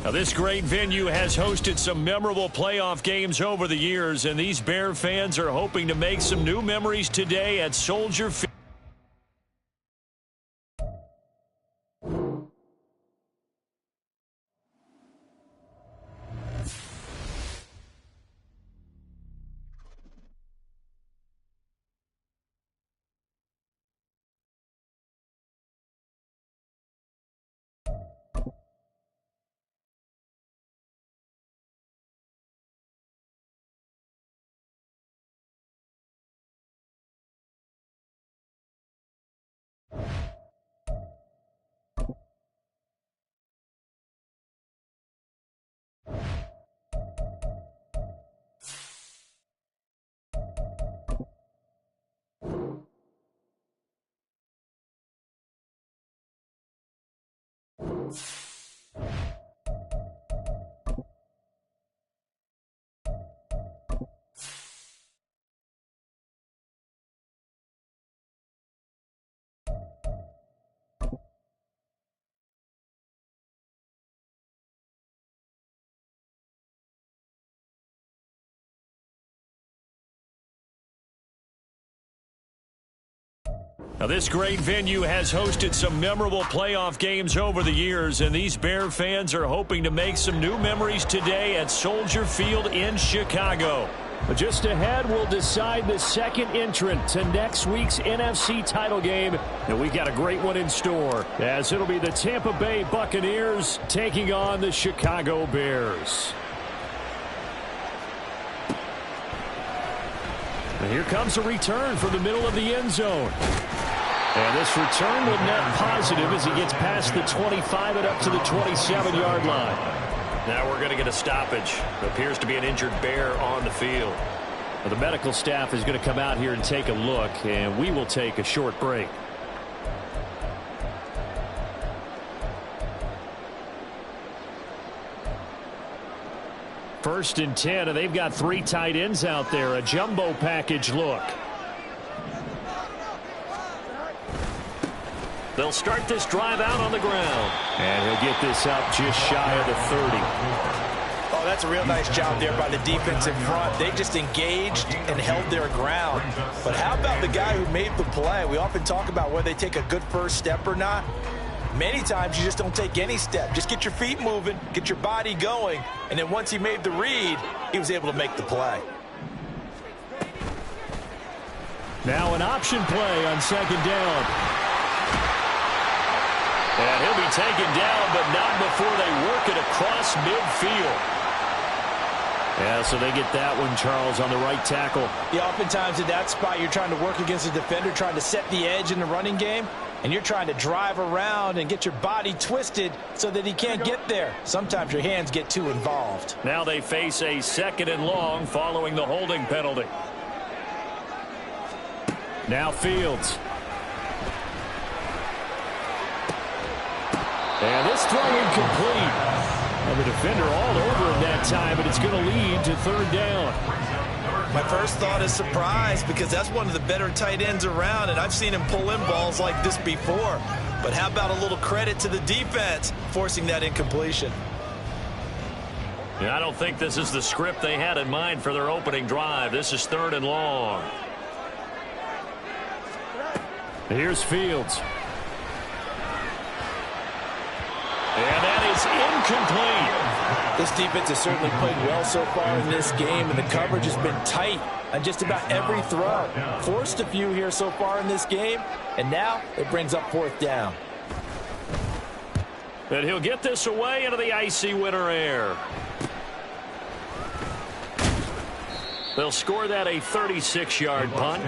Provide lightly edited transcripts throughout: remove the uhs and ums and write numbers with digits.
Now, this great venue has hosted some memorable playoff games over the years, and these Bear fans are hoping to make some new memories today at Soldier Field. Now, this great venue has hosted some memorable playoff games over the years, and these Bear fans are hoping to make some new memories today at Soldier Field in Chicago. But just ahead, we'll decide the second entrant to next week's NFC title game, and we've got a great one in store, as it'll be the Tampa Bay Buccaneers taking on the Chicago Bears. And here comes a return from the middle of the end zone. And this return will net positive as he gets past the 25 and up to the 27-yard line. Now we're going to get a stoppage. It appears to be an injured Bear on the field. Well, the medical staff is going to come out here and take a look, and we will take a short break. First and 10, and they've got three tight ends out there. A jumbo package look. They'll start this drive out on the ground. And he'll get this up just shy of the 30. Oh, that's a real nice job there by the defense in front. They just engaged and held their ground. But how about the guy who made the play? We often talk about whether they take a good first step or not. Many times you just don't take any step. Just get your feet moving, get your body going, and then once he made the read, he was able to make the play. Now an option play on second down. And he'll be taken down, but not before they work it across midfield. Yeah, so they get that one, Charles, on the right tackle. Yeah, oftentimes in that spot, you're trying to work against a defender, trying to set the edge in the running game, and you're trying to drive around and get your body twisted so that he can't get there. Sometimes your hands get too involved. Now they face a second and long following the holding penalty. Now Fields. And this throw incomplete. And the defender all over him that time, but it's going to lead to third down. My first thought is surprise, because that's one of the better tight ends around, and I've seen him pull in balls like this before. But how about a little credit to the defense forcing that incompletion? Yeah, I don't think this is the script they had in mind for their opening drive. This is third and long. Here's Fields. And that is incomplete. This defense has certainly played well so far in this game, and the coverage has been tight on just about every throw. Forced a few here so far in this game, and now it brings up fourth down. And he'll get this away into the icy winter air. They'll score that a 36-yard punt.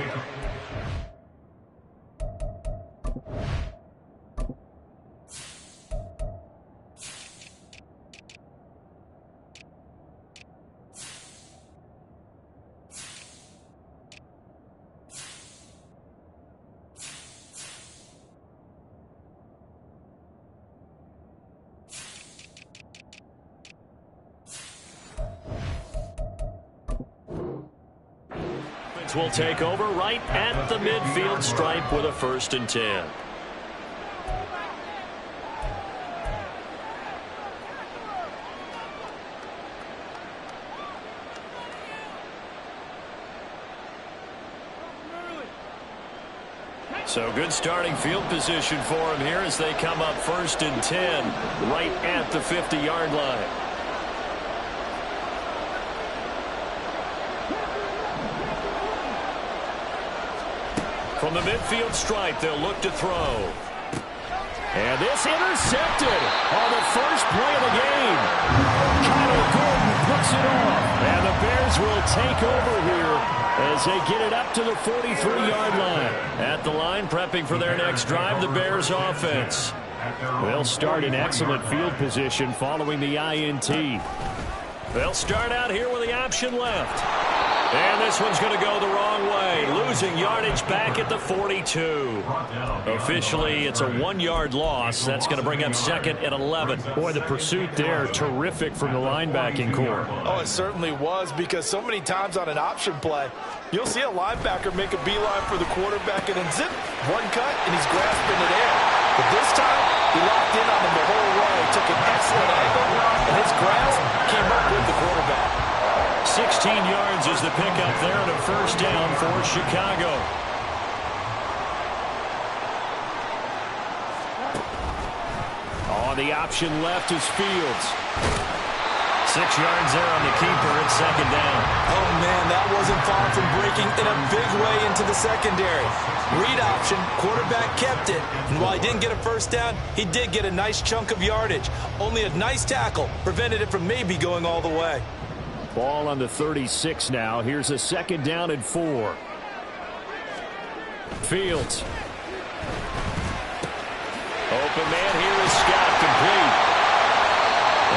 Will take over right at the midfield stripe with a 1st and 10. So good starting field position for him here as they come up 1st and 10 right at the 50-yard line. From the midfield stripe, they'll look to throw. And this intercepted on the first play of the game. Kyler Gordon puts it off. And the Bears will take over here as they get it up to the 43-yard line. At the line, prepping for their next drive, the Bears offense. They'll start in excellent field position following the INT. They'll start out here with the option left. And this one's going to go the wrong way, losing yardage back at the 42. Officially, it's a 1-yard loss. That's going to bring up 2nd and 11. Boy, the pursuit there, terrific from the linebacking core. Oh, it certainly was, because so many times on an option play, you'll see a linebacker make a beeline for the quarterback, and then zip, one cut, and he's grasping it in. But this time, he locked in on him the whole way, took an excellent angle, and his grasp came up with the quarterback. 16 yards is the pickup there and a 1st down for Chicago. On the option left is Fields. 6 yards there on the keeper at 2nd down. Oh, man, that wasn't far from breaking in a big way into the secondary. Read option, quarterback kept it. And while he didn't get a 1st down, he did get a nice chunk of yardage. Only a nice tackle prevented it from maybe going all the way. Ball on the 36 now. Here's a 2nd down and 4. Fields. Open man here is Scott, complete.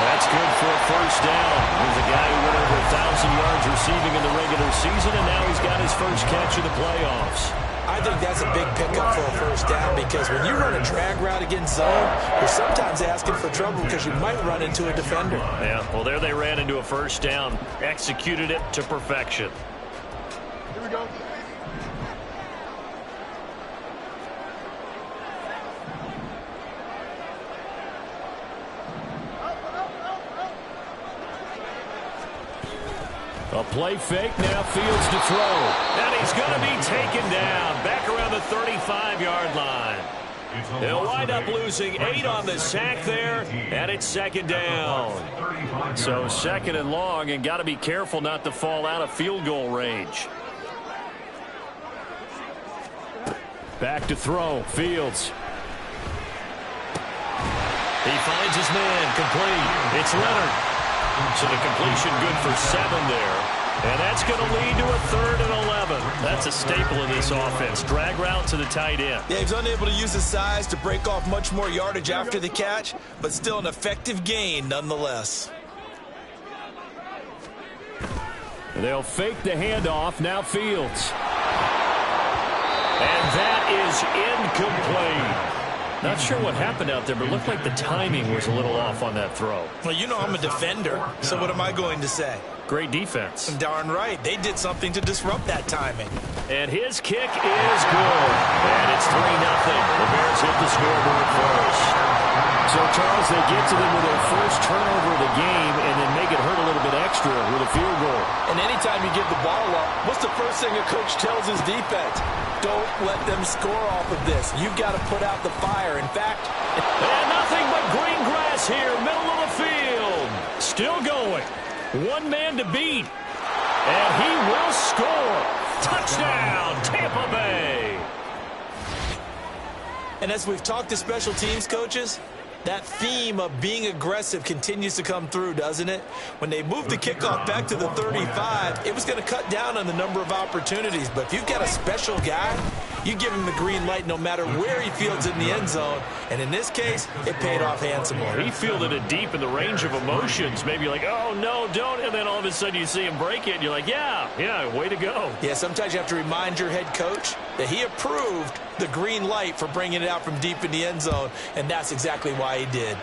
That's good for a 1st down. Here's a guy who went over 1,000 yards receiving in the regular season, and now he's got his first catch of the playoffs. I think that's a big pickup for a 1st down, because when you run a drag route against zone, you're sometimes asking for trouble because you might run into a defender. Yeah, well, there they ran into a 1st down, executed it to perfection. Here we go. A play fake, now Fields to throw. And he's going to be taken down back around the 35-yard line. They'll wind up losing 8 on the sack there, and it's 2nd down. So 2nd and long, and got to be careful not to fall out of field goal range. Back to throw, Fields. He finds his man, complete. It's Leonard. So the completion good for 7 there. And that's going to lead to a 3rd and 11. That's a staple of this offense. Drag route to the tight end. Yeah, he's unable to use his size to break off much more yardage after the catch, but still an effective gain nonetheless. They'll fake the handoff. Now Fields. And that is incomplete. Not sure what happened out there, but it looked like the timing was a little off on that throw. Well, you know I'm a defender, so what am I going to say? Great defense. Darn right. They did something to disrupt that timing. And his kick is good. And it's 3-0. The Bears hit the scoreboard first. So, Charles, they get to them with their first turnover of the game and then make it hurt a little bit extra with a field goal. And anytime you give the ball up, what's the first thing a coach tells his defense? Don't let them score off of this. You've got to put out the fire. In fact, and nothing but green grass here, middle of the field. Still going. One man to beat. And he will score. Touchdown, Tampa Bay. And as we've talked to special teams coaches, that theme of being aggressive continues to come through, doesn't it? When they moved the kickoff back to the 35, it was going to cut down on the number of opportunities. But if you've got a special guy, you give him the green light no matter where he fields in the end zone. And in this case, it paid off handsomely. He fielded it deep in the range of emotions. Maybe like, oh, no, don't. And then all of a sudden you see him break it, and you're like, yeah, way to go. Yeah, sometimes you have to remind your head coach that he approved the green light for bringing it out from deep in the end zone, and that's exactly why he did.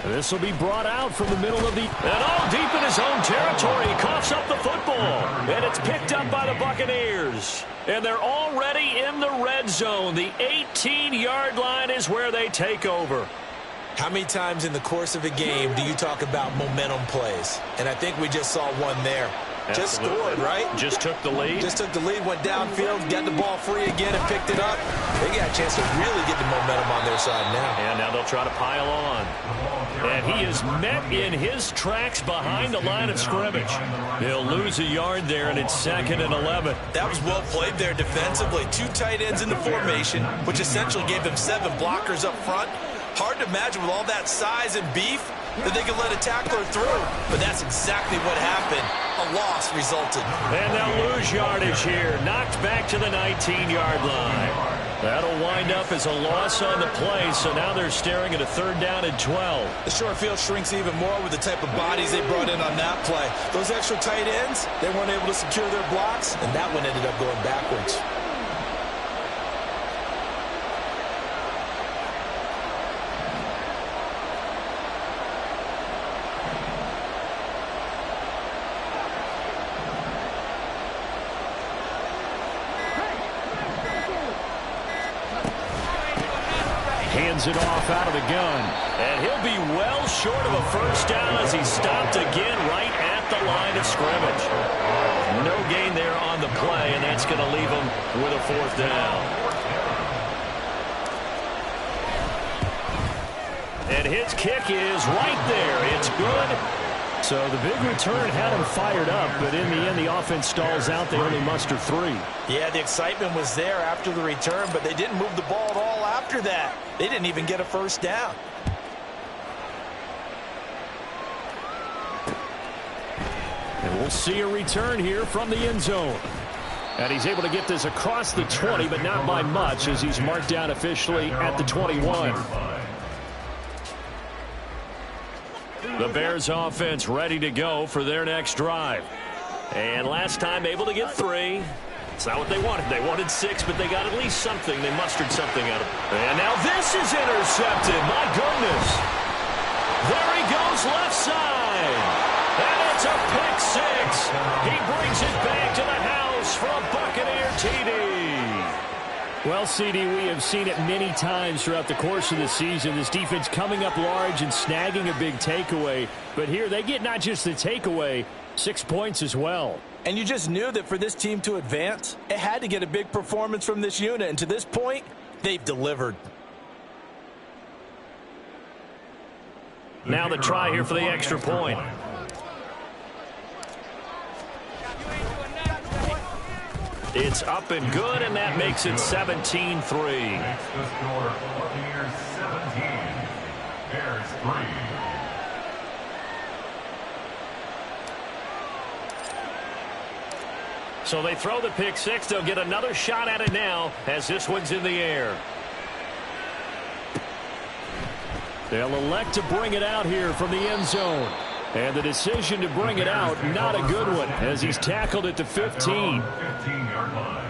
This will be brought out from the middle of the... And all deep in his own territory, he coughs up the football. And it's picked up by the Buccaneers. And they're already in the red zone. The 18-yard line is where they take over. How many times in the course of a game do you talk about momentum plays? And I think we just saw one there. Just scored, right? Just took the lead. Just took the lead, went downfield, got the ball free again, and picked it up. They got a chance to really get the momentum on their side now. And now they'll try to pile on. And he is met in his tracks behind the line of scrimmage. He'll lose a yard there, and it's 2nd and 11. That was well played there defensively. 2 tight ends in the formation, which essentially gave them 7 blockers up front. Hard to imagine with all that size and beef that they could let a tackler through. But that's exactly what happened. A loss resulted. And they'll lose yardage here. Knocked back to the 19-yard line. That'll wind up as a loss on the play, so now they're staring at a 3rd down and 12. The short field shrinks even more with the type of bodies they brought in on that play. Those extra tight ends, they weren't able to secure their blocks, and that one ended up going backwards. Hands it off out of the gun. And he'll be well short of a 1st down as he's stopped again right at the line of scrimmage. No gain there on the play, and that's going to leave him with a 4th down. And his kick is right there. It's good. So the big return had him fired up, but in the end, the offense stalls out. They only muster 3. Yeah, the excitement was there after the return, but they didn't move the ball at all after that. They didn't even get a 1st down. And we'll see a return here from the end zone. And he's able to get this across the 20, but not by much, as he's marked down officially at the 21. The Bears offense ready to go for their next drive. And last time able to get 3. It's not what they wanted. They wanted 6, but they got at least something. They mustered something out of it. And now this is intercepted. My goodness. There he goes left side. And it's a pick 6. He brings it back to the house for a Buccaneer TD. Well, CD, we have seen it many times throughout the course of the season. This defense coming up large and snagging a big takeaway. But here they get not just the takeaway, 6 points as well. And you just knew that for this team to advance, it had to get a big performance from this unit. And to this point, they've delivered. Now the try here for the extra point. It's up and good, and that makes it 17-3. Makes the score Buccaneers 17, Bears 3. So they throw the pick 6. They'll get another shot at it now as this one's in the air. They'll elect to bring it out here from the end zone. And the decision to bring it out, not a good one, as he's tackled at the 15. 15-yard line.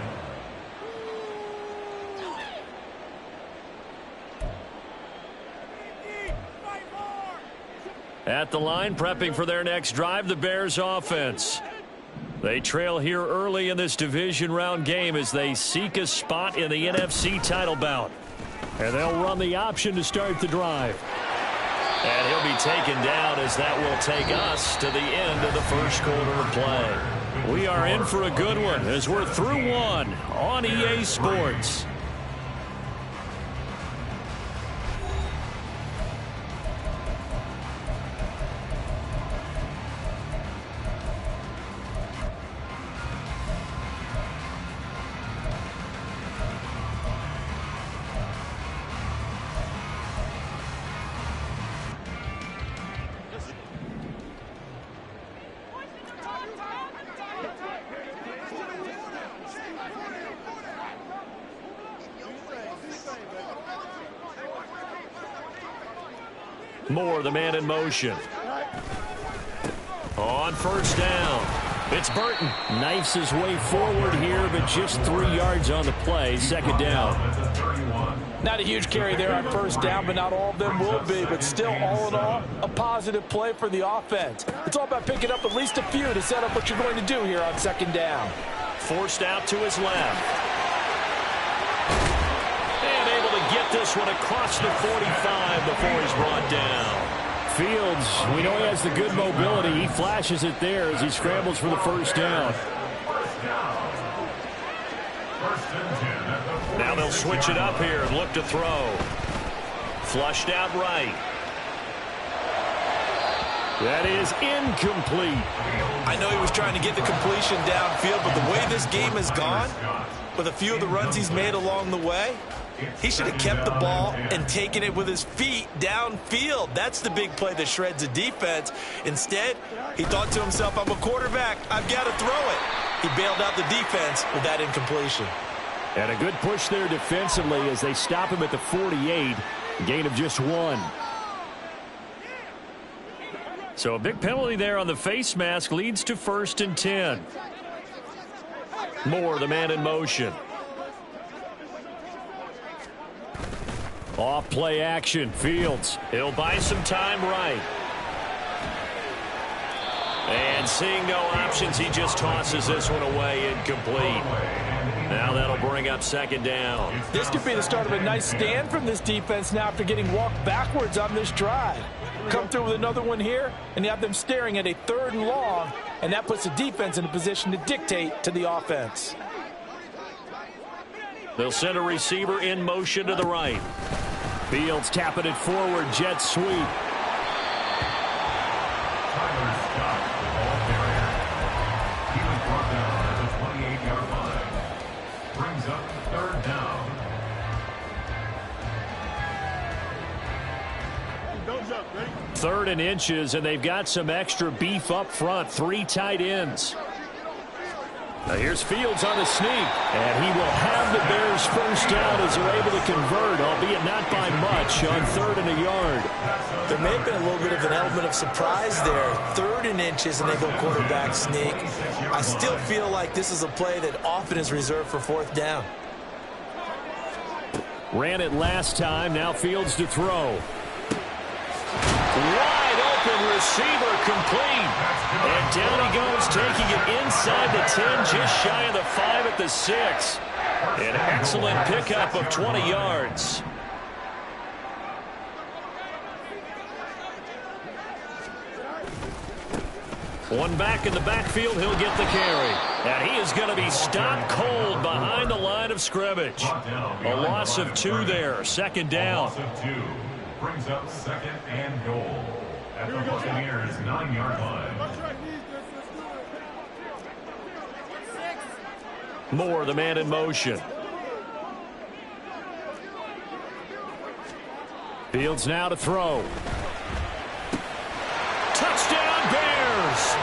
At the line, prepping for their next drive, the Bears offense. They trail here early in this division round game as they seek a spot in the NFC title bout. And they'll run the option to start the drive. And he'll be taken down as that will take us to the end of the first quarter of play. We are in for a good one as we're through one on EA Sports. Moore, the man in motion. On first down, it's Burton. Knifes his way forward here, but just 3 yards on the play. Second down. Not a huge carry there on first down, but not all of them will be. But still, all in all, a positive play for the offense. It's all about picking up at least a few to set up what you're going to do here on second down. Forced out to his left. And able to get this one across the 45 before he's brought down. Fields, we know he has the good mobility. He flashes it there as he scrambles for the first down. Now they'll switch it up here and look to throw. Flushed out right. That is incomplete. I know he was trying to get the completion downfield, but the way this game has gone, with a few of the runs he's made along the way, he should have kept the ball and taken it with his feet downfield. That's the big play that shreds a defense. Instead, he thought to himself, I'm a quarterback, I've got to throw it. He bailed out the defense with that incompletion. And a good push there defensively as they stop him at the 48. Gain of just 1. So a big penalty there on the face mask leads to 1st and 10. Moore, the man in motion. Off play action. Fields. He'll buy some time right. And seeing no options, he just tosses this one away incomplete. Now that'll bring up 2nd down. This could be the start of a nice stand from this defense now after getting walked backwards on this drive. Come through with another one here, and you have them staring at a 3rd and long, and that puts the defense in a position to dictate to the offense. They'll send a receiver in motion to the right. Fields tapping it forward, jet sweep. He was brought down at the 28-yard line. Brings up 3rd down. Third and inches, and they've got some extra beef up front. 3 tight ends. Now here's Fields on the sneak, and he will have the Bears first down as they're able to convert, albeit not by much, on 3rd and a yard. There may have been a little bit of an element of surprise there. 3rd and inches, and they go quarterback sneak. I still feel like this is a play that often is reserved for 4th down. Ran it last time, now Fields to throw. Wide open receiver complete. And down he goes, taking it inside the 10, just shy of the 5 at the 6. An excellent pickup of 20 yards. One back in the backfield, he'll get the carry. And he is going to be stopped cold behind the line of scrimmage. A loss of 2 there, 2nd down. Brings up 2nd and goal at the Buccaneers' 9-yard line. Moore, the man in motion. Fields now to throw. Touchdown Bears!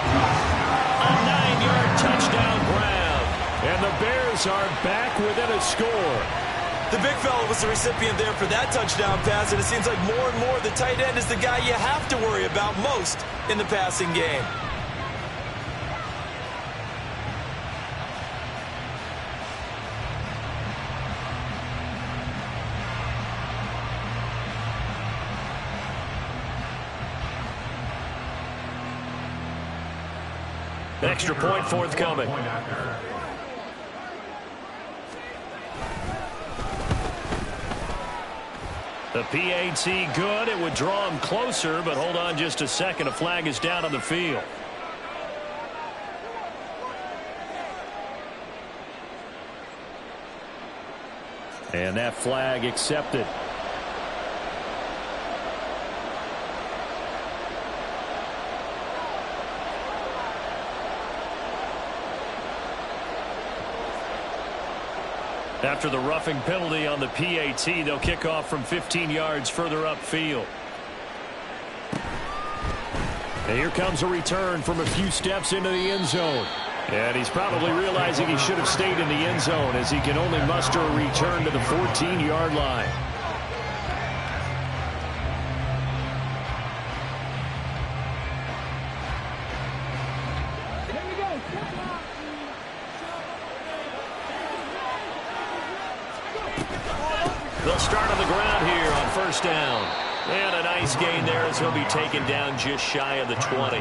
A 9-yard touchdown grab. And the Bears are back within a score. The big fella was the recipient there for that touchdown pass, and it seems like more and more the tight end is the guy you have to worry about most in the passing game. Extra point forthcoming. The PAT good. It would draw him closer, but hold on just a second. A flag is down on the field. And that flag accepted. After the roughing penalty on the PAT, they'll kick off from 15 yards further upfield. And here comes a return from a few steps into the end zone. And he's probably realizing he should have stayed in the end zone as he can only muster a return to the 14-yard line. They'll start on the ground here on first down. And a nice gain there as he'll be taken down just shy of the 20.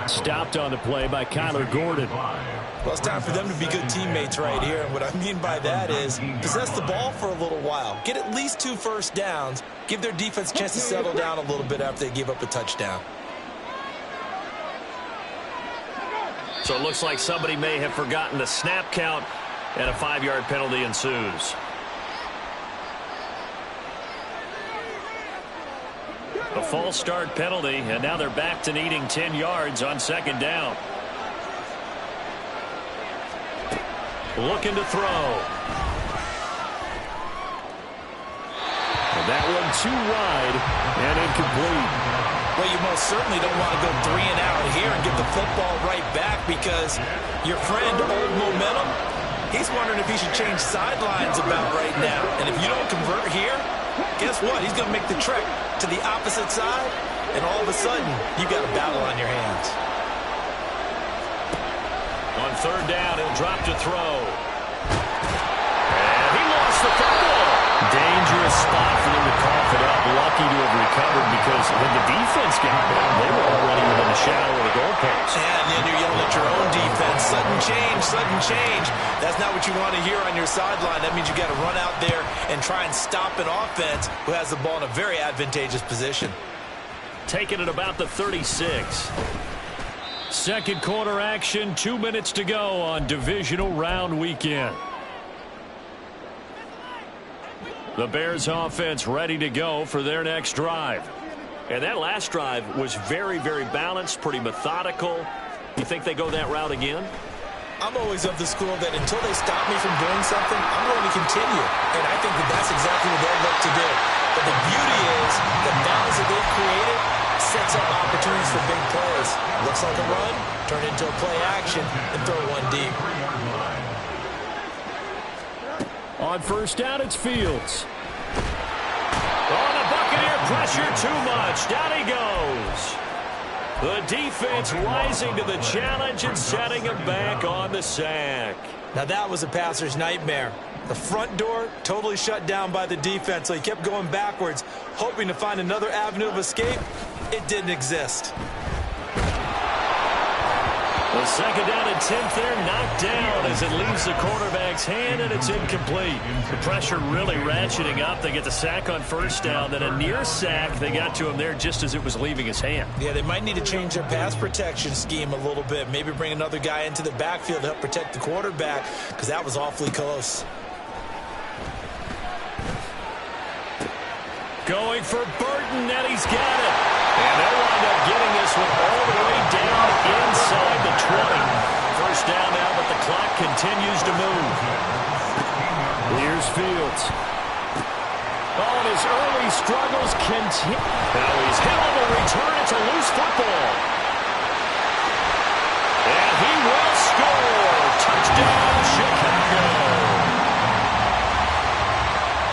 Stopped on the play by Kyler Gordon. Well, it's time for them to be good teammates right here. And what I mean by that is possess the ball for a little while. Get at least 2 first downs. Give their defense a chance to settle down a little bit after they give up a touchdown. So it looks like somebody may have forgotten the snap count, and a 5-yard penalty ensues. A false start penalty, and now they're back to needing 10 yards on 2nd down. Looking to throw. And that one too wide and incomplete. Well, you most certainly don't want to go 3 and out here and get the football right back, because your friend, Old Momentum, he's wondering if he should change sidelines about right now. And if you don't convert here, guess what? He's going to make the trek to the opposite side, and all of a sudden, you've got a battle on your hands. On 3rd down, he'll drop to throw. And he lost the football. Dangerous spot for them to cough it up. Lucky to have recovered, because when the defense got there, they were already within the shadow of the goalpost. And then you're yelling at your own defense. Sudden change, sudden change. That's not what you want to hear on your sideline. That means you got to run out there and try and stop an offense who has the ball in a very advantageous position. Taking it about the 36. 2nd quarter action, 2 minutes to go on divisional round weekend. The Bears offense ready to go for their next drive. And that last drive was very, very balanced, pretty methodical. You think they go that route again? I'm always of the school that until they stop me from doing something, I'm going to continue. And I think that that's exactly what they'll look to do. But the beauty is the balance that they've created sets up opportunities for big plays. Looks like a run, turn it into a play action, and throw one deep. On 1st down, it's Fields. On the Buccaneer pressure, too much. Down he goes. The defense rising to the challenge and setting him back on the sack. Now that was a passer's nightmare. The front door totally shut down by the defense, so he kept going backwards, hoping to find another avenue of escape. It didn't exist. The 2nd down and 10th there, knocked down as it leaves the quarterback's hand, and it's incomplete. The pressure really ratcheting up. They get the sack on 1st down, then a near sack. They got to him there just as it was leaving his hand. Yeah, they might need to change their pass protection scheme a little bit. Maybe bring another guy into the backfield to help protect the quarterback, because that was awfully close. Going for Burton, and he's got it. And they'll wind up getting this one all the way down inside the 20. 1st down now, but the clock continues to move. Here's Fields. Oh, and his early struggles continue. Now he's hit on the return. It's a loose football. And he will score. Touchdown, Chicago.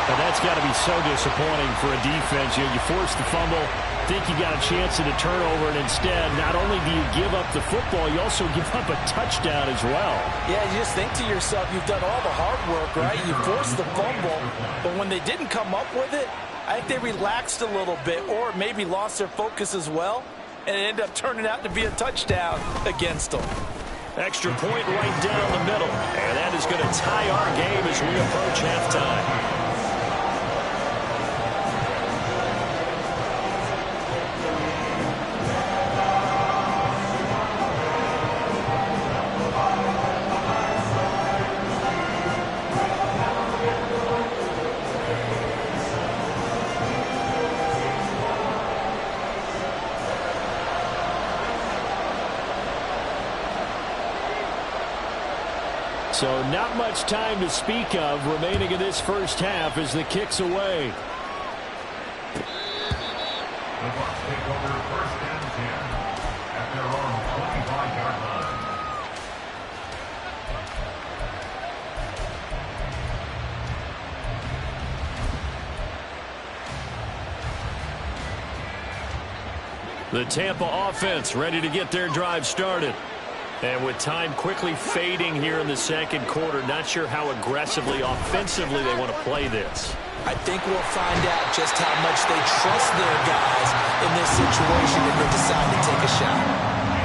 Now that's got to be so disappointing for a defense. You force the fumble, think you got a chance at a turnover, and instead, not only do you give up the football, you also give up a touchdown as well. Yeah, you just think to yourself, you've done all the hard work, right? You forced the fumble, but when they didn't come up with it, I think they relaxed a little bit, or maybe lost their focus as well, and it ended up turning out to be a touchdown against them. Extra point right down the middle, and that is going to tie our game as we approach halftime. So not much time to speak of remaining in this 1st half as the kick's away. The Bucs take over 1st and 10 at their own 25-yard line. The Tampa offense ready to get their drive started. And with time quickly fading here in the 2nd quarter, not sure how aggressively, offensively they want to play this. I think we'll find out just how much they trust their guys in this situation if they decide to take a shot.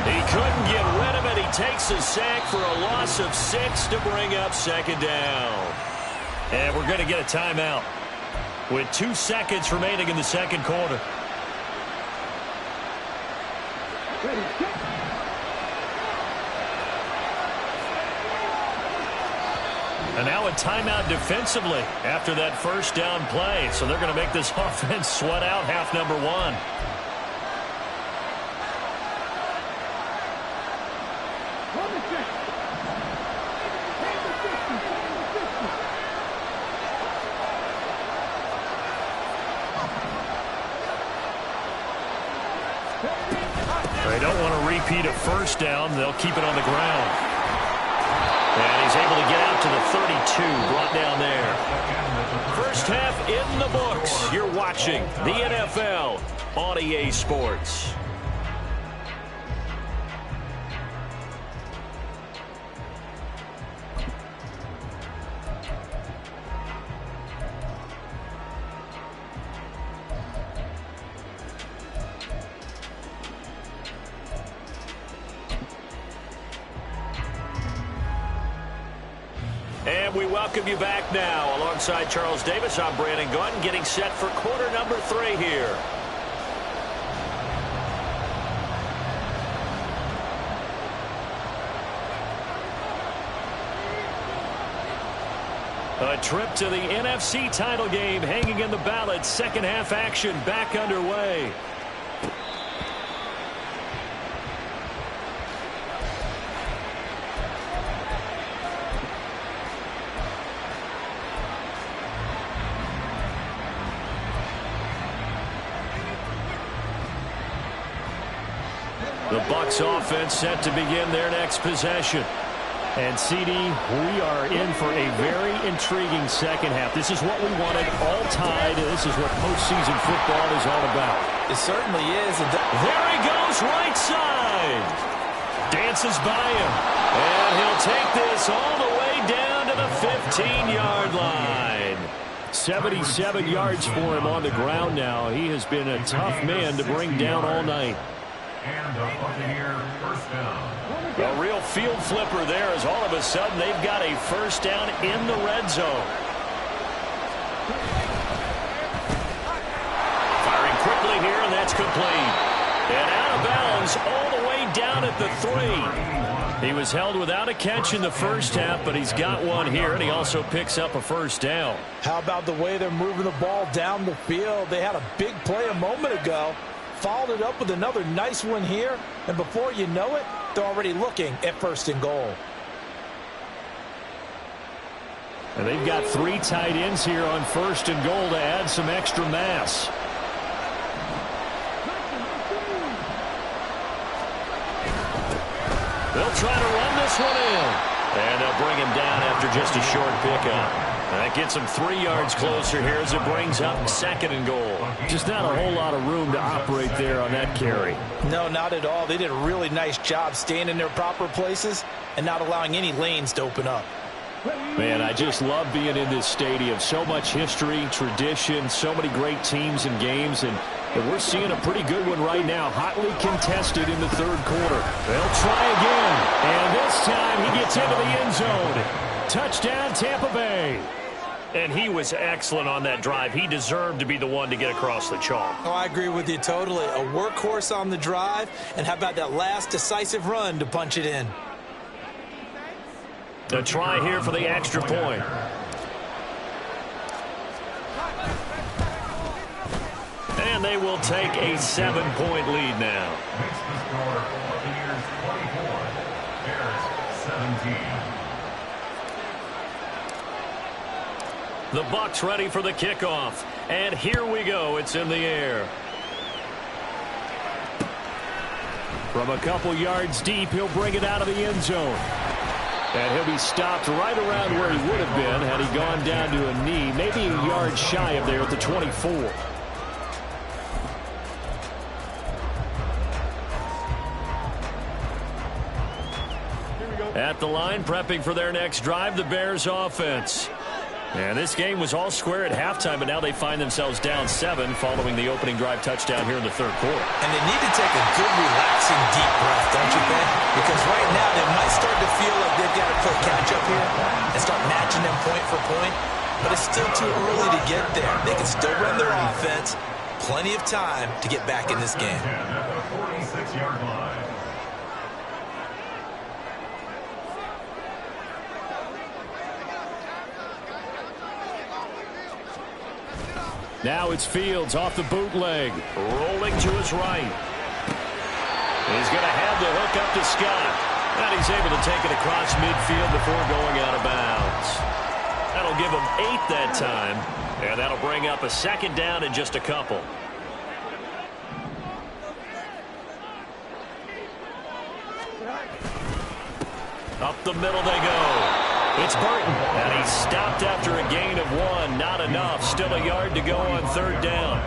He couldn't get rid of it. He takes a sack for a loss of 6 to bring up second down. And we're going to get a timeout with 2 seconds remaining in the second quarter. And now a timeout defensively after that first down play. So they're going to make this offense sweat out half number 1. They don't want to repeat a first down. They'll keep it on the ground. And he's able to get out to the 32, brought down there. First half in the books. You're watching the NFL on EA Sports. And we welcome you back now. Alongside Charles Davis, I'm Brandon Gaudin, getting set for quarter number 3 here. A trip to the NFC title game hanging in the balance. Second half action back underway. The Bucs offense set to begin their next possession. And, CD, we are in for a very intriguing second half. This is what we wanted, all tied. This is what postseason football is all about. It certainly is. There he goes, right side. Dances by him. And he'll take this all the way down to the 15-yard line. 77 yards for him on the ground now. He has been a tough man to bring down all night. And a Buccaneer first down. A real field flipper there as all of a sudden they've got a first down in the red zone. Firing quickly here, and that's complete. And out of bounds all the way down at the 3. He was held without a catch in the first half, but he's got one here, and he also picks up a first down. How about the way they're moving the ball down the field? They had a big play a moment ago. Followed it up with another nice one here, and before you know it, they're already looking at first and goal. And they've got 3 tight ends here on first and goal to add some extra mass. They'll try to run this one in, and they'll bring him down after just a short pickup. That gets him 3 yards closer here as it brings up second and goal. Just not a whole lot of room to operate there on that carry. No, not at all. They did a really nice job staying in their proper places and not allowing any lanes to open up. Man, I just love being in this stadium. So much history, tradition, so many great teams and games, and we're seeing a pretty good one right now, hotly contested in the third quarter. They'll try again, and this time he gets into the end zone. Touchdown, Tampa Bay. And he was excellent on that drive. He deserved to be the one to get across the chalk. Oh, I agree with you totally. A workhorse on the drive, and how about that last decisive run to punch it in? A try here for the extra point. And they will take a 7-point lead now. Makes the score Buccaneers 24, Bears 17. The Bucs ready for the kickoff. And here we go. It's in the air. From a couple yards deep, he'll bring it out of the end zone. And he'll be stopped right around where he would have been had he gone down to a knee, maybe a yard shy of there at the 24. At the line, prepping for their next drive, the Bears offense. And this game was all square at halftime, but now they find themselves down 7 following the opening drive touchdown here in the third quarter. And they need to take a good, relaxing, deep breath, don't you think? Because right now they might start to feel like they've got to play catch-up here and start matching them point for point. But it's still too early to get there. They can still run their offense. Plenty of time to get back in this game. At the 46-yard line. Now it's Fields off the bootleg, rolling to his right. He's going to have the hook up to Scott. And he's able to take it across midfield before going out of bounds. That'll give him 8 that time. And that'll bring up a second down in just a couple. Up the middle they go. It's Burton, and he's stopped after a gain of 1. Not enough. Still a yard to go on third down.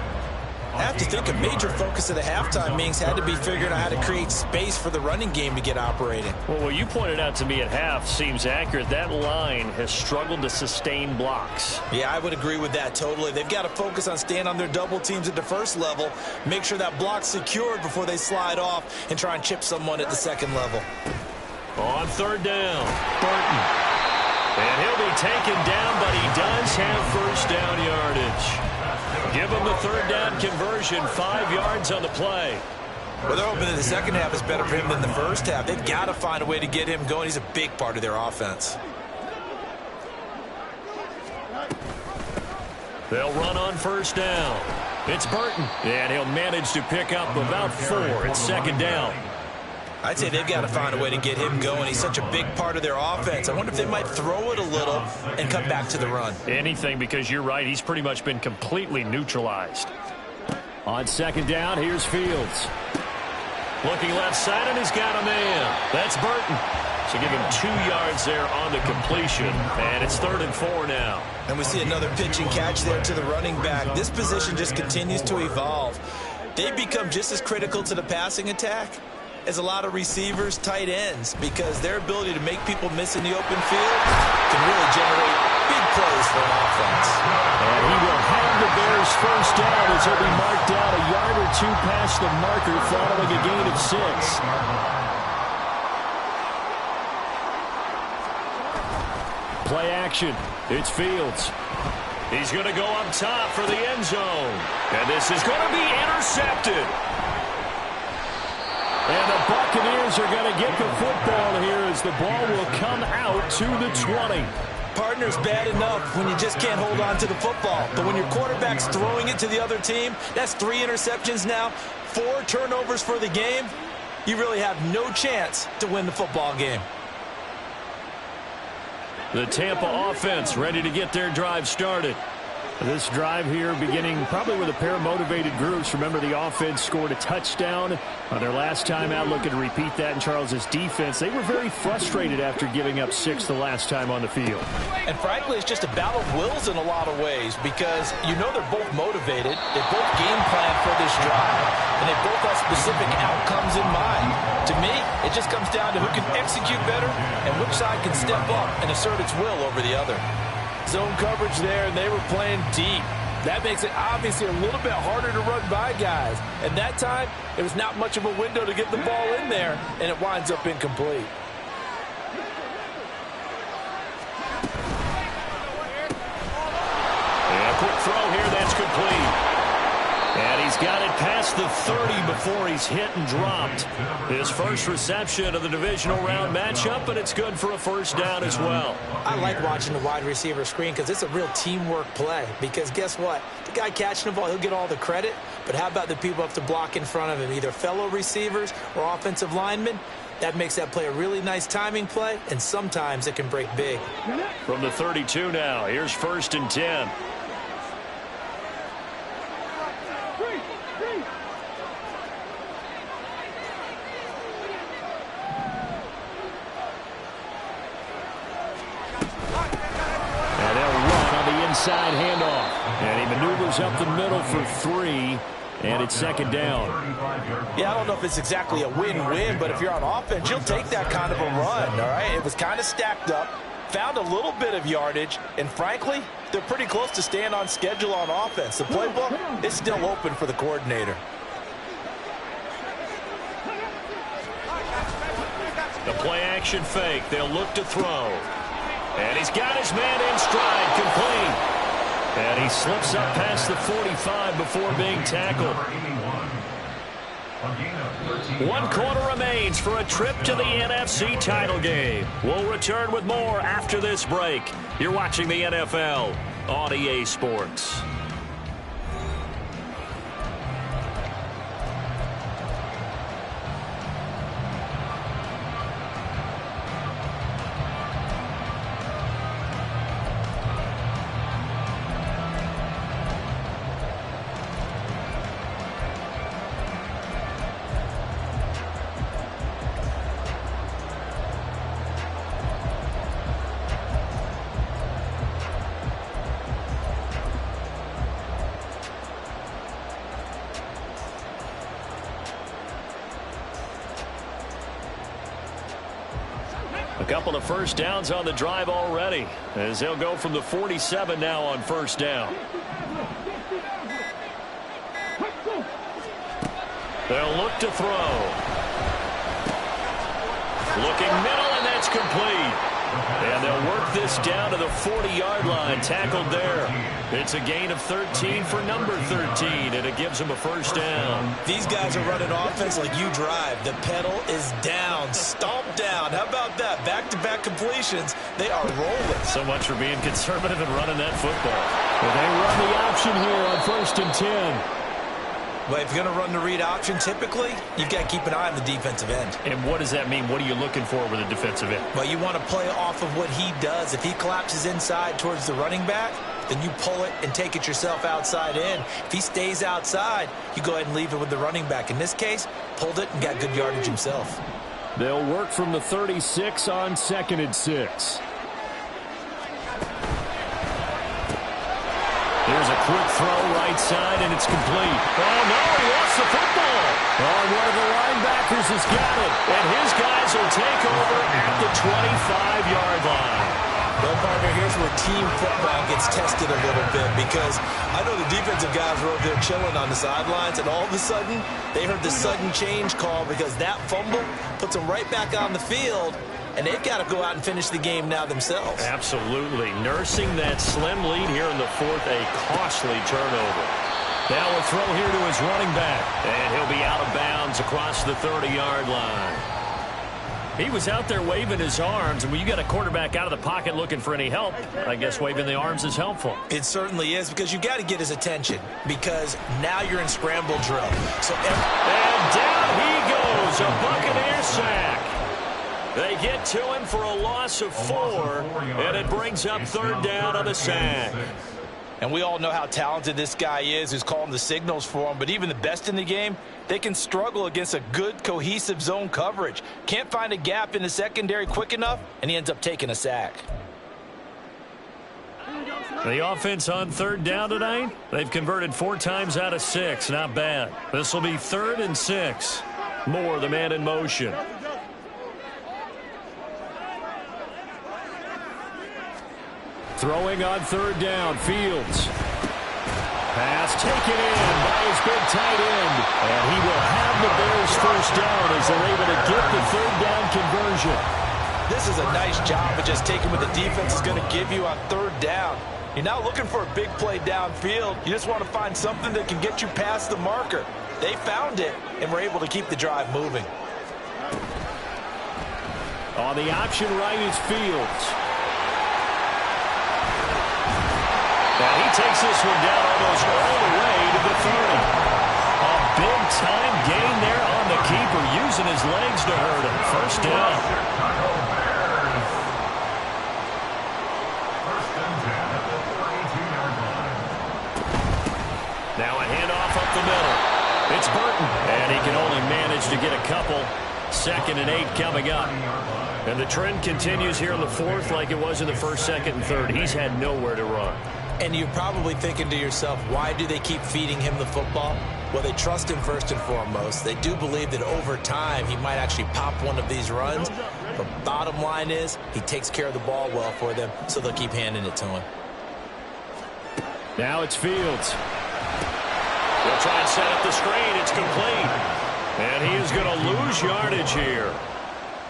I have to think a major focus of the halftime meetings had to be figuring out how to create space for the running game to get operating. Well, what you pointed out to me at half seems accurate. That line has struggled to sustain blocks. Yeah, I would agree with that totally. They've got to focus on staying on their double teams at the first level, make sure that block's secured before they slide off and try and chip someone at the second level. On third down, Burton. And he'll be taken down, but he does have first down yardage. Give him the third down conversion, 5 yards on the play. Well, they're hoping that the second half is better for him than the first half. They've got to find a way to get him going. He's a big part of their offense. They'll run on first down. It's Burton, and he'll manage to pick up about 4. It's second down. I'd say they've got to find a way to get him going. He's such a big part of their offense. I wonder if they might throw it a little and come back to the run. Anything, because you're right. He's pretty much been completely neutralized. On second down, here's Fields. Looking left side, and he's got a man. That's Burton. So give him 2 yards there on the completion. And it's 3rd and 4 now. And we see another pitch and catch there to the running back. This position just continues to evolve. They become just as critical to the passing attack as a lot of receivers, tight ends, because their ability to make people miss in the open field can really generate big plays for an offense. And he will have the Bears first down as he'll be marked down a yard or 2 past the marker following a gain of 6. Play action. It's Fields. He's going to go up top for the end zone. And this is going to be intercepted. And the Buccaneers are going to get the football here as the ball will come out to the 20. Partner's bad enough when you just can't hold on to the football. But when your quarterback's throwing it to the other team, that's 3 interceptions now, 4 turnovers for the game. You really have no chance to win the football game. The Tampa offense ready to get their drive started. This drive here beginning probably with a pair of motivated groups. Remember, the offense scored a touchdown on their last time out. Looking to repeat that in Charles's defense. They were very frustrated after giving up 6 the last time on the field. And frankly, it's just a battle of wills in a lot of ways because you know they're both motivated. They both game plan for this drive, and they both have specific outcomes in mind. To me, it just comes down to who can execute better and which side can step up and assert its will over the other. Zone coverage there, and they were playing deep. That makes it obviously a little bit harder to run by guys. And that time, there was not much of a window to get the ball in there, and it winds up incomplete. And a quick throw here, that's complete. And he's got it past the 30 before he's hit and dropped. His first reception of the divisional round matchup, but it's good for a first down as well. I like watching the wide receiver screen because it's a real teamwork play. Because guess what? The guy catching the ball, he'll get all the credit. But how about the people up to block in front of him, either fellow receivers or offensive linemen? That makes that play a really nice timing play, and sometimes it can break big. From the 32 now, here's 1st and 10. Inside handoff, and he maneuvers up the middle for 3, and it's second down. Yeah, I don't know if it's exactly a win-win, but if you're on offense, you'll take that kind of a run, all right? It was kind of stacked up. found a little bit of yardage, and frankly, they're pretty close to staying on schedule on offense. The playbook is still open for the coordinator. The play-action fake. They'll look to throw. And he's got his man in stride, complete. And he slips up past the 45 before being tackled. 1 quarter remains for a trip to the NFC title game. We'll return with more after this break. You're watching the NFL on EA Sports. A couple of first downs on the drive already, as they'll go from the 47 now on first down. They'll look to throw. Looking middle, and that's complete. And they'll work this down to the 40-yard line, tackled there. It's a gain of 13 for number 13, and it gives them a first down. These guys are running offense like you drive. The pedal is down, stomped down. How about that? Back-to-back completions. They are rolling. So much for being conservative and running that football. Well, they run the option here on 1st and 10. Well, if you're going to run the read option, typically, you've got to keep an eye on the defensive end. And what does that mean? What are you looking for with a defensive end? Well, you want to play off of what he does. If he collapses inside towards the running back, then you pull it and take it yourself outside in. If he stays outside, you go ahead and leave it with the running back. In this case, pulled it and got good yardage himself. They'll work from the 36 on 2nd and 6. Here's a quick throw right side, and it's complete. Oh, no, he lost the football. Oh, one of the linebackers has got it, and his guys will take over at the 25-yard line. Well, partner, here's where team football gets tested a little bit, because I know the defensive guys were over there chilling on the sidelines, and all of a sudden, they heard the sudden change call because that fumble puts them right back on the field, and they've got to go out and finish the game now themselves. Absolutely. Nursing that slim lead here in the 4th, a costly turnover. Now a throw here to his running back, and he'll be out of bounds across the 30-yard line. He was out there waving his arms, and when you got a quarterback out of the pocket looking for any help, I guess waving the arms is helpful. It certainly is, because you got to get his attention, because now you're in scramble drill. And down he goes, a Buccaneer sack. They get to him for a loss of 4, and it brings up 3rd down on the sack. And we all know how talented this guy is, who's calling the signals for him. But even the best in the game, they can struggle against a good, cohesive zone coverage. Can't find a gap in the secondary quick enough, and he ends up taking a sack. The offense on 3rd down tonight, they've converted 4 times out of 6. Not bad. This will be 3rd and 6. Moore, the man in motion. Throwing on 3rd down, Fields. Pass taken in by his big tight end. And he will have the Bears first down as they're able to get the 3rd down conversion. This is a nice job of just taking what the defense is going to give you on 3rd down. You're not looking for a big play downfield. You just want to find something that can get you past the marker. They found it and were able to keep the drive moving. On the option right is Fields. And he takes this one down almost all the way to the 30. A big-time gain there on the keeper, using his legs to hurt him. First down. Now a handoff up the middle. It's Burton, and he can only manage to get a couple. 2nd and 8 coming up. And the trend continues here in the 4th like it was in the 1st, 2nd, and 3rd. He's had nowhere to run. And you're probably thinking to yourself, why do they keep feeding him the football? Well, they trust him first and foremost. They do believe that over time he might actually pop one of these runs. But bottom line is, he takes care of the ball well for them, so they'll keep handing it to him. Now it's Fields. He'll try and set up the screen. It's complete. And he is going to lose yardage here.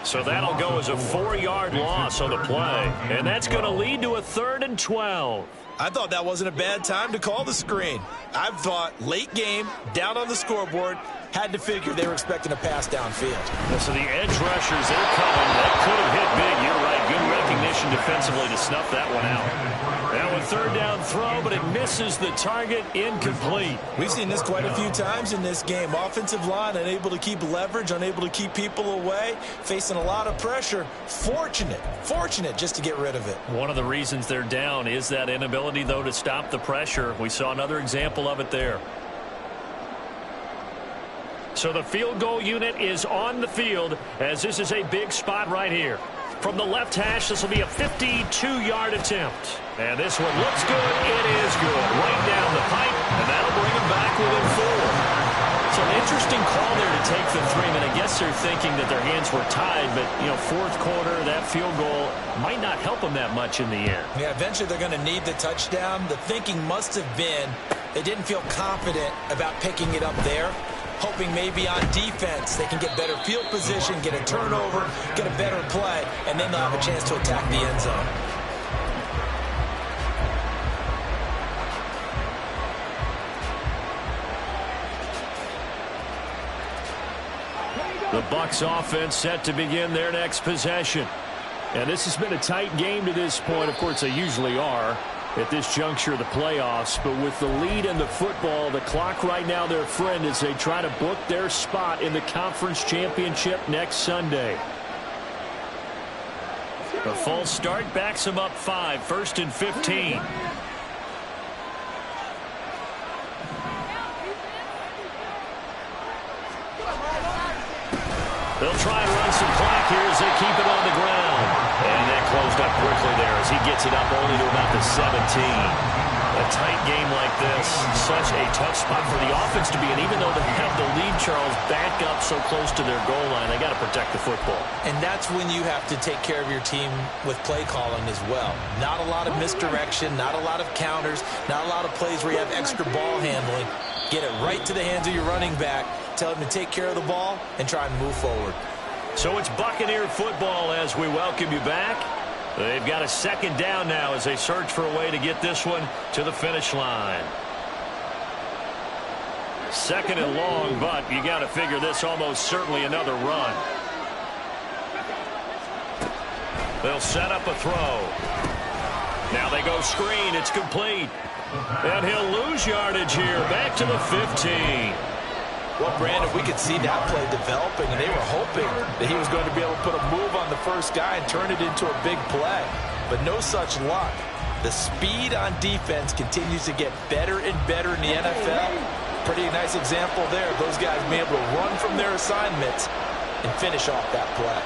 So that'll go as a 4-yard loss on the play. And that's going to lead to a 3rd and 12. I thought that wasn't a bad time to call the screen. I thought late game, down on the scoreboard, had to figure they were expecting a pass downfield. So the edge rushers, they're coming. That could have hit big. You're right. Good recognition defensively to snuff that one out. Now a 3rd down throw, but it misses the target. Incomplete. We've seen this quite a few times in this game. Offensive line unable to keep leverage, unable to keep people away, facing a lot of pressure. Fortunate just to get rid of it. One of the reasons they're down is that inability, though, to stop the pressure. We saw another example of it there. So the field goal unit is on the field as this is a big spot right here. From the left hash, this will be a 52-yard attempt. And this one looks good. It is good. Right down the pipe, and that'll bring him back within 4. So an interesting call there to take the 3. I mean, I guess they're thinking that their hands were tied, but, you know, 4th quarter, that field goal might not help them that much in the end. Yeah, eventually they're going to need the touchdown. The thinking must have been they didn't feel confident about picking it up there, hoping maybe on defense they can get better field position, get a turnover, get a better play, and then they'll have a chance to attack the end zone. The Bucs offense set to begin their next possession. And this has been a tight game to this point. Of course, they usually are at this juncture of the playoffs. But with the lead in the football, the clock right now their friend as they try to book their spot in the conference championship next Sunday. The false start backs them up 5, 1st and 15. They'll try and run some clock here as they keep it on the ground. And that closed up quickly there as he gets it up only to about the 17. A tight game like this, such a tough spot for the offense to be in. Even though they have the lead, Charles, back up so close to their goal line, they got to protect the football. And that's when you have to take care of your team with play calling as well. Not a lot of misdirection, not a lot of counters, not a lot of plays where you have extra ball handling. Get it right to the hands of your running back. Tell him to take care of the ball and try and move forward. So it's Buccaneer football as we welcome you back. They've got a 2nd down now as they search for a way to get this one to the finish line. 2nd and long, but you got to figure this almost certainly another run. They'll set up a throw. Now they go screen. It's complete. And he'll lose yardage here. Back to the 15. Well, Brandon, we could see that play developing, and they were hoping that he was going to be able to put a move on the first guy and turn it into a big play. But no such luck. The speed on defense continues to get better and better in the NFL. Pretty nice example there of those guys being able to run from their assignments and finish off that play.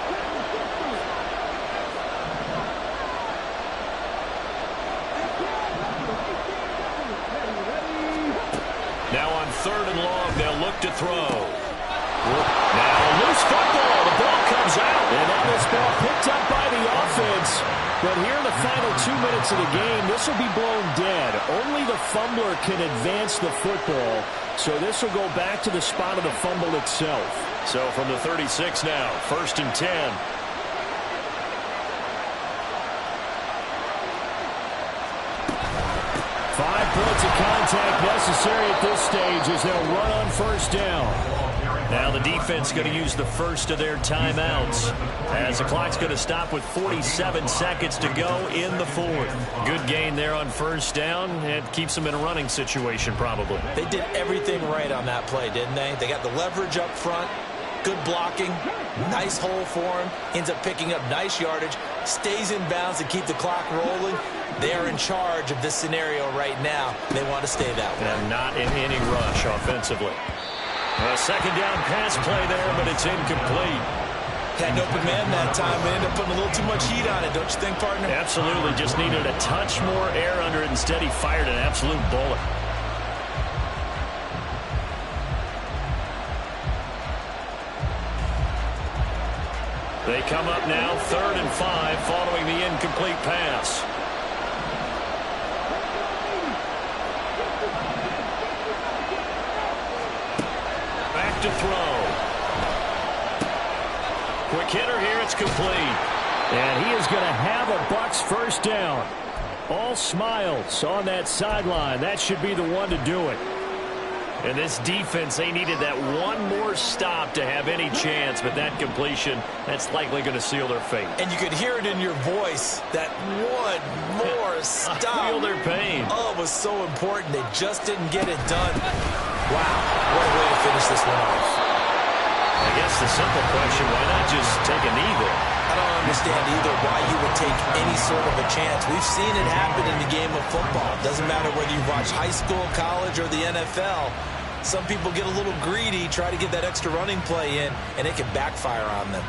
Now on 3rd and long, they'll look to throw. Now a loose football. The ball comes out. And now this ball picked up by the offense. But here in the final 2 minutes of the game, this will be blown dead. Only the fumbler can advance the football. So this will go back to the spot of the fumble itself. So from the 36 now, 1st and 10. 5 points of contact necessary at this stage as they'll run on 1st down. Now the defense going to use the first of their timeouts as the clock's going to stop with 47 seconds to go in the 4th. Good gain there on 1st down and keeps them in a running situation probably. They did everything right on that play, didn't they? They got the leverage up front, good blocking, nice hole for him, ends up picking up nice yardage, stays in bounds to keep the clock rolling. They're in charge of this scenario right now. They want to stay that way. And not in any rush offensively. A 2nd down pass play there, but it's incomplete. Had an open man that time. They ended up putting a little too much heat on it, don't you think, partner? Absolutely. Just needed a touch more air under it. Instead, he fired an absolute bullet. They come up now 3rd and 5 following the incomplete pass. Back to throw. Quick hitter here, it's complete. And he is going to have a Bucs first down. All smiles on that sideline. That should be the one to do it. And this defense, they needed that one more stop to have any chance, but that completion, that's likely going to seal their fate. And you could hear it in your voice, that one more stop. I feel their pain. Oh, it was so important. They just didn't get it done. Wow, what a way to finish this one off. I guess the simple question, why not just take a knee there? I don't understand either why you would take any sort of a chance. We've seen it happen in the game of football. It doesn't matter whether you watch high school, college, or the NFL. Some people get a little greedy, try to get that extra running play in, and it can backfire on them.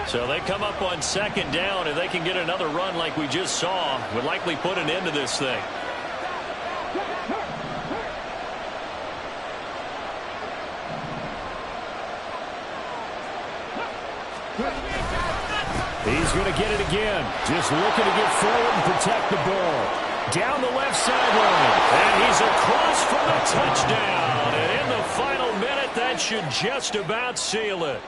So they come up on 2nd down, and they can get another run like we just saw. Would likely put an end to this thing. He's going to get it again. Just looking to get forward and protect the ball. Down the left sideline. And he's across for the touchdown. And in the final minute, that should just about seal it.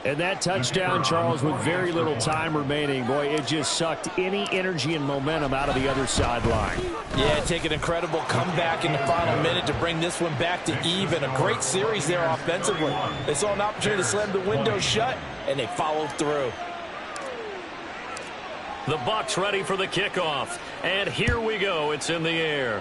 And that touchdown, Charles, with very little time remaining, boy, it just sucked any energy and momentum out of the other sideline. Yeah, take an incredible comeback in the final minute to bring this one back to even. A great series there offensively. They saw an opportunity to slam the window shut, and they followed through. The Bucs ready for the kickoff. And here we go. It's in the air.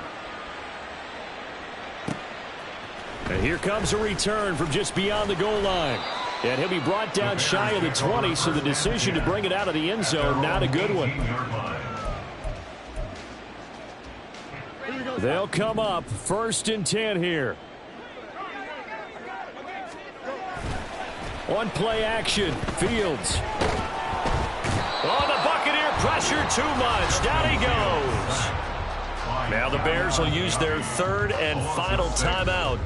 And here comes a return from just beyond the goal line. And he'll be brought down shy of the 20, so the decision to bring it out of the end zone, not a good one. They'll come up 1st and 10 here. On play action, Fields. Oh, the Buccaneer pressure too much. Down he goes. Now the Bears will use their 3rd and final timeout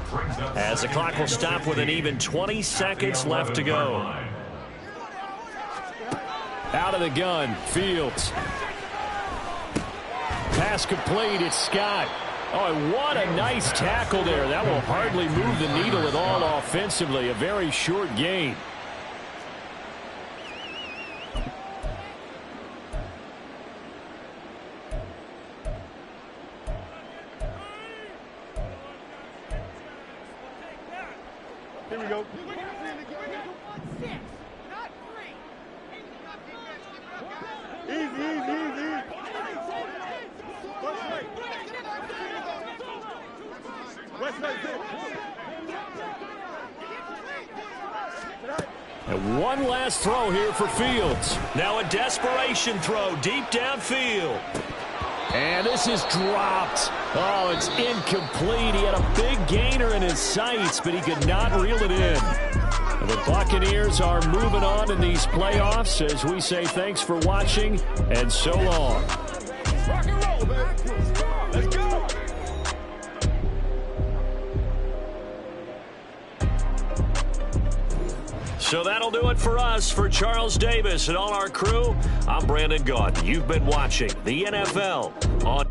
as the clock will stop with an even 20 seconds left to go. Out of the gun, Fields. Pass complete, it's Scott. Oh, what a nice tackle there. That will hardly move the needle at all offensively. A very short gain. Here we go. Easy. And one last throw here for Fields. Now a desperation throw deep downfield. And this is dropped. Oh, it's incomplete. He had a big gainer in his sights, but he could not reel it in. The Buccaneers are moving on in these playoffs as we say thanks for watching and so long. Rock and roll, baby. Let's go. So that'll do it for us. For Charles Davis and all our crew, I'm Brandon Gaudin. You've been watching the NFL on